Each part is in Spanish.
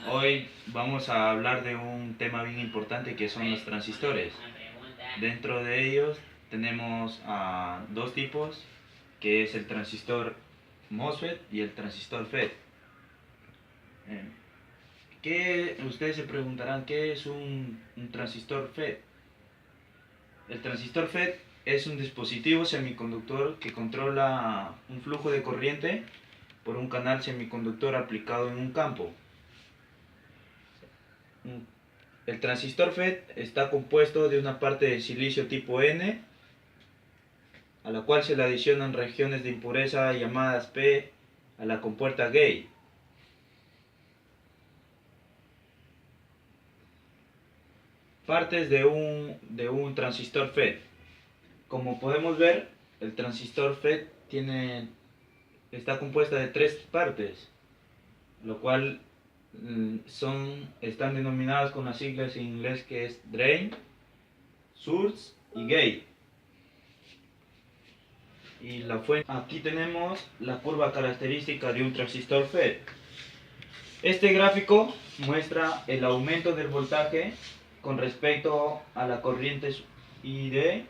Hoy vamos a hablar de un tema bien importante que son los transistores. Dentro de ellos tenemos dos tipos, que es el transistor MOSFET y el transistor FET. Ustedes se preguntarán, ¿qué es un transistor FET? El transistor FET es un dispositivo semiconductor que controla un flujo de corriente por un canal semiconductor aplicado en un campo. El transistor FET está compuesto de una parte de silicio tipo N, a la cual se le adicionan regiones de impureza llamadas P a la compuerta gate. Partes de un transistor FET. Como podemos ver, el transistor FET está compuesta de tres partes, lo cual están denominadas con las siglas en inglés que es drain, source y gate. Aquí tenemos la curva característica de un transistor FET. Este gráfico muestra el aumento del voltaje con respecto a la corriente ID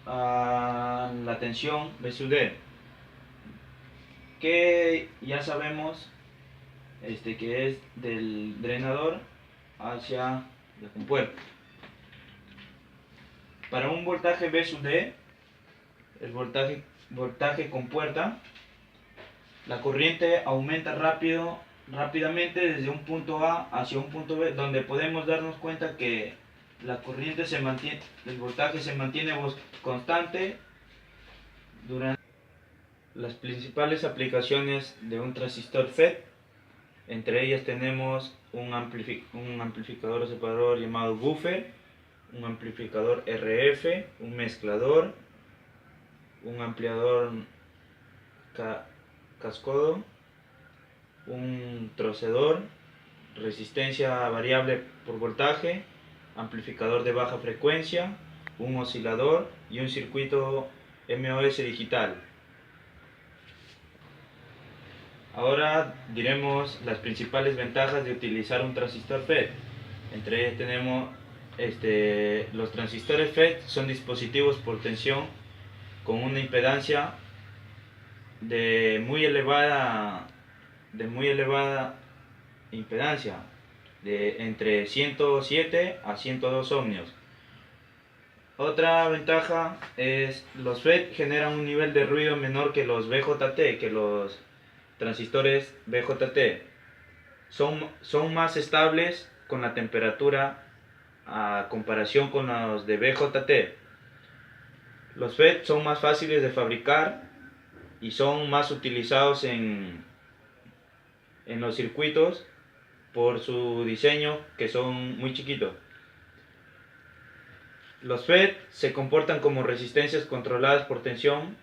a la tensión V sub D, que ya sabemos que es del drenador hacia la compuerta. Para un voltaje V sub D, el voltaje compuerta, la corriente aumenta rápidamente desde un punto A hacia un punto B, donde podemos darnos cuenta que la corriente el voltaje se mantiene constante durante las principales aplicaciones de un transistor FET. Entre ellas tenemos un amplificador separador llamado buffer, un amplificador RF, un mezclador, un ampliador cascodo, un torcedor, resistencia variable por voltaje, amplificador de baja frecuencia, un oscilador y un circuito MOS digital. Ahora diremos las principales ventajas de utilizar un transistor FET. Entre ellas tenemos los transistores FET son dispositivos por tensión con una impedancia de muy elevada impedancia, de entre 107 a 102 ohmios. Otra ventaja es los FET generan un nivel de ruido menor que los BJT, que los transistores BJT. Son más estables con la temperatura a comparación con los de BJT. Los FET son más fáciles de fabricar y son más utilizados en los circuitos por su diseño, que son muy chiquitos. Los FET se comportan como resistencias controladas por tensión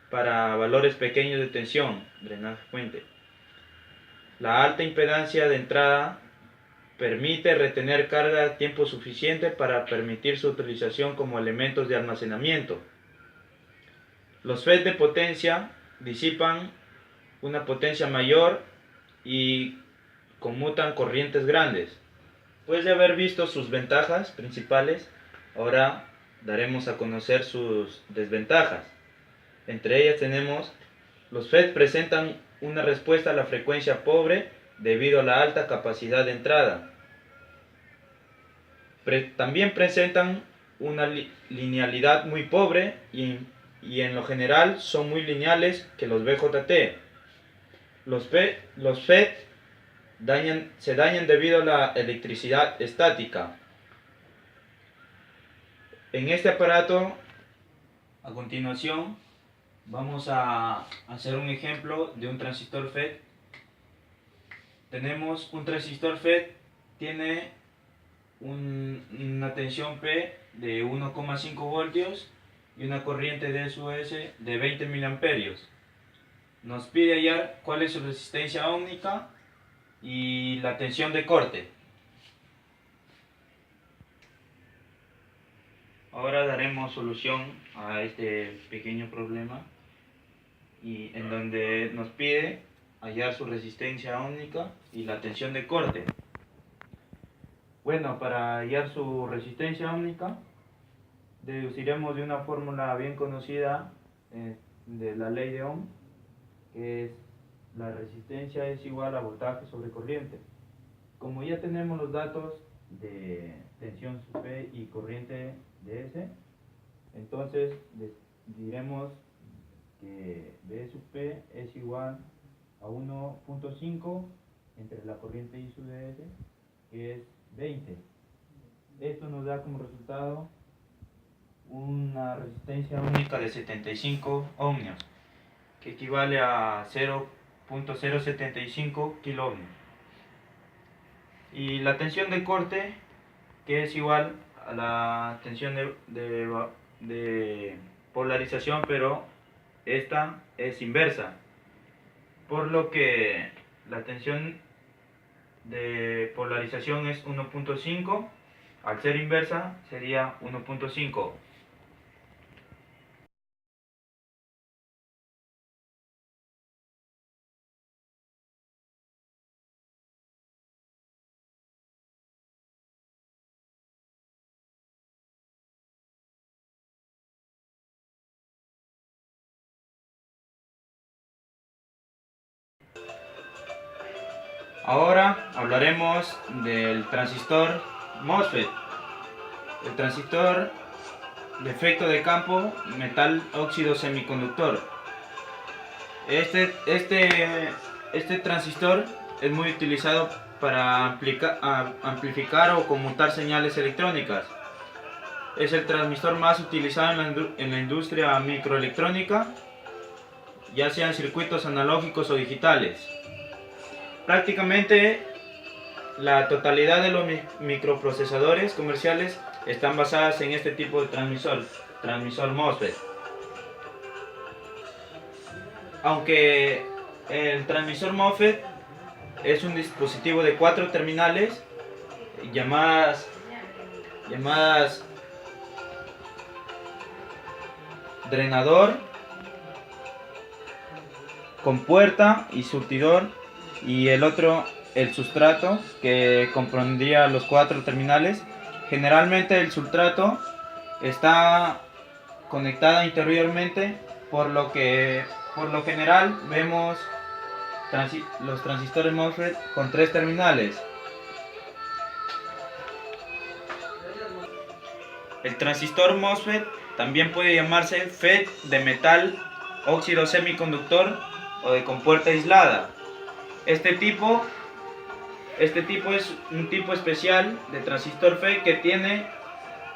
para valores pequeños de tensión, drenaje fuente. La alta impedancia de entrada permite retener carga tiempo suficiente para permitir su utilización como elementos de almacenamiento. Los FET de potencia disipan una potencia mayor y conmutan corrientes grandes. Después de haber visto sus ventajas principales, ahora daremos a conocer sus desventajas. Entre ellas tenemos: los FET presentan una respuesta a la frecuencia pobre debido a la alta capacidad de entrada. También presentan una linealidad muy pobre y en lo general son muy lineales que los BJT. Los FET se dañan debido a la electricidad estática. En este aparato, a continuación, vamos a hacer un ejemplo de un transistor FET. Tenemos un transistor FET, tiene una tensión P de 1,5 voltios y una corriente de SOS de 20 miliamperios. Nos pide hallar cuál es su resistencia óhmica y la tensión de corte. Ahora daremos solución a este pequeño problema, y en donde nos pide hallar su resistencia óhmica y la tensión de corte. Bueno, para hallar su resistencia ómnica, deduciremos de una fórmula bien conocida de la ley de Ohm, que es la resistencia es igual a voltaje sobre corriente. Como ya tenemos los datos de tensión sub P y corriente de S, entonces diremos que V sub P es igual a 1.5 entre la corriente I sub de S, que es 20. Esto nos da como resultado una resistencia única de 75 ohmios, que equivale a 0.075 kiloohmios. Y la tensión de corte, que es igual a la tensión de polarización, pero esta es inversa, por lo que la tensión de polarización es 1.5, al ser inversa sería 1.5. Ahora hablaremos del transistor MOSFET. El transistor de efecto de campo metal óxido semiconductor. Este transistor es muy utilizado para amplificar o conmutar señales electrónicas. Es el transmistor más utilizado en la industria microelectrónica, ya sean circuitos analógicos o digitales. Prácticamente la totalidad de los microprocesadores comerciales están basadas en este tipo de transmisor MOSFET. Aunque el transmisor MOSFET es un dispositivo de 4 terminales llamadas drenador, compuerta y surtidor, y el otro el sustrato, que compondría los 4 terminales. Generalmente el sustrato está conectada interiormente, por lo general vemos los transistores MOSFET con 3 terminales. El transistor MOSFET también puede llamarse FET de metal óxido semiconductor o de compuerta aislada. Este tipo es un tipo especial de transistor FET que tiene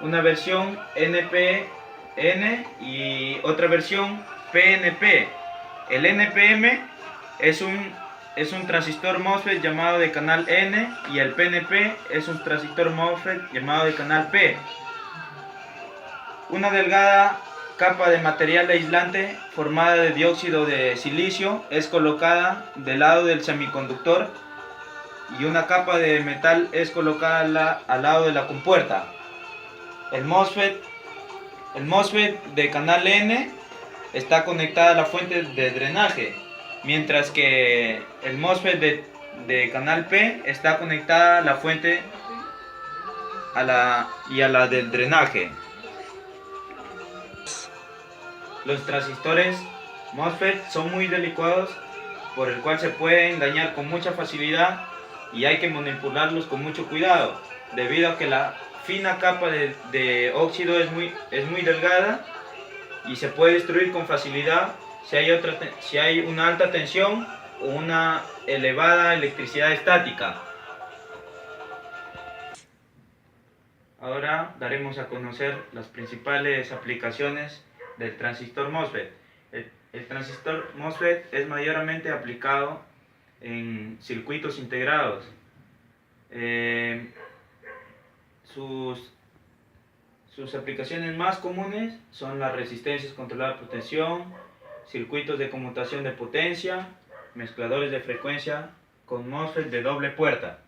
una versión NPN y otra versión PNP. El NPM es un transistor MOSFET llamado de canal N, y el PNP es un transistor MOSFET llamado de canal P. Una delgada capa de material aislante formada de dióxido de silicio es colocada del lado del semiconductor, y una capa de metal es colocada al lado de la compuerta. El MOSFET de canal N está conectada a la fuente de drenaje, mientras que el MOSFET de canal P está conectada a la fuente a la del drenaje. Los transistores MOSFET son muy delicados, por el cual se pueden dañar con mucha facilidad, y hay que manipularlos con mucho cuidado, debido a que la fina capa de óxido es muy delgada y se puede destruir con facilidad si hay una alta tensión o una elevada electricidad estática. Ahora daremos a conocer las principales aplicaciones del transistor MOSFET. El transistor MOSFET es mayormente aplicado en circuitos integrados. Sus aplicaciones más comunes son las resistencias controladas por tensión, circuitos de conmutación de potencia, mezcladores de frecuencia con MOSFET de doble puerta.